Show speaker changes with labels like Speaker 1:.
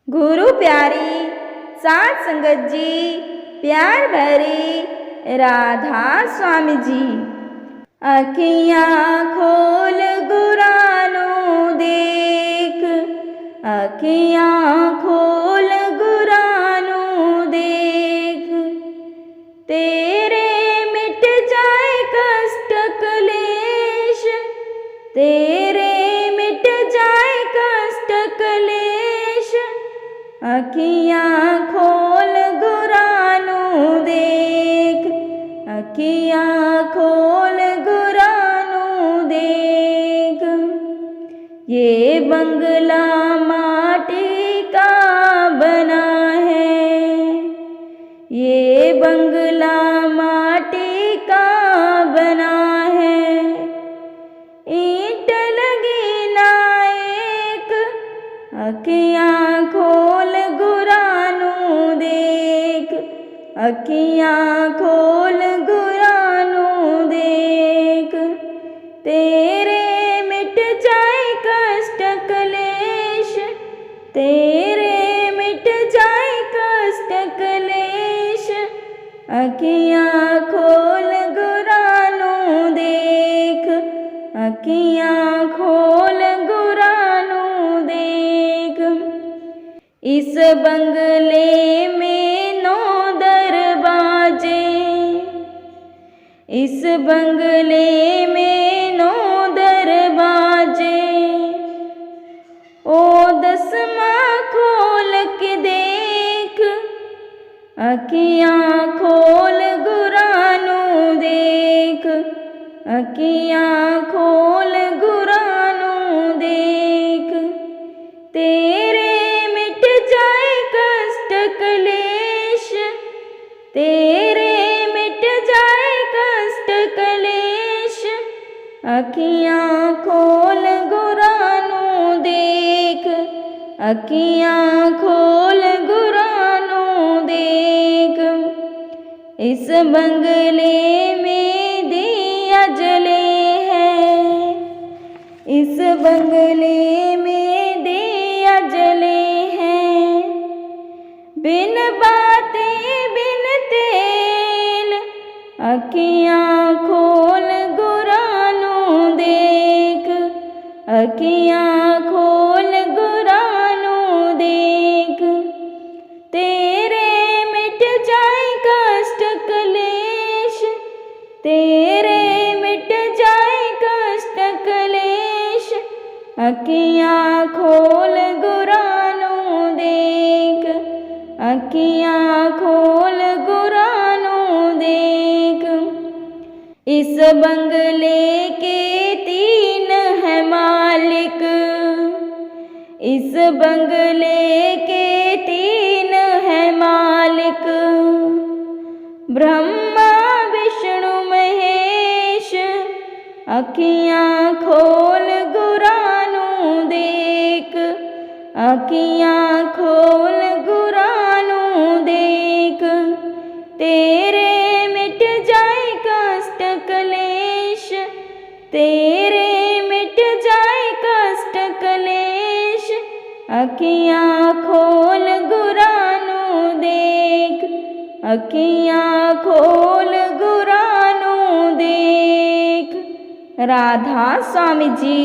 Speaker 1: गुरु प्यारी सात संगत जी, प्यार भरी राधा स्वामी जी। अखियाँ खोल गुरानो देख, अखियाँ खोल गुरानो देख, तेरे मिट जाए कष्ट क्लेश, तेरे मिट जाए कष्ट क्लेश। अखियाँ खोल गुरानो देख, अखियाँ खोल गुरानो देख। ये बंगला माटी का बना है, ये बंगला माटी का बना है। ईंट लगी ना एक, अखियाँ खोल गुरानो देख, अखियाँ खोल गुरानो देख। तेरे मिट जाए कष्ट क्लेश, तेरे मिट जाए कष्ट क्लेश। अखियाँ खोल गुरानो देख, अखियाँ खोल गुरानो देख। इस बंगले में 9 दरवाजे, इस बंगले में 9 दरवाजे। ओ 10वां खोल के देख, अखियाँ खोल गुरानो देख, अखियाँ खोल गुरानो देख। तेरे मिट जाए कष्ट क्लेश, तेरे मिट जाए कष्ट क्लेश। अखियाँ खोल गुरानो देख, अखियाँ खोल गुरानो देख। इस बंगले में दिया जले हैं, इस बंगले में दिया जले हैं। बिन बाते बिन तेल, अखियाँ खोल गुरानो देख, अखियाँ खोल गुरानो देख। तेरे मिट जाए कष्ट क्लेश, तेरे मिट जाए कष्ट क्लेश। अखियाँ खोल गुरानो देख, अखियाँ खोल गुरानो देख। इस बंगले के 3 है मालिक, इस बंगले के 3 है मालिक। ब्रह्मा विष्णु महेश, अखियाँ खोल गुरानो देख, अखियाँ खोल गुरानो देख। तेरे मिट जाए कष्ट क्लेश, तेरे मिट जाए कष्ट क्लेश। अखियाँ खोल गुरानो देख, अखियाँ खोल गुरानो देख। राधा स्वामी जी।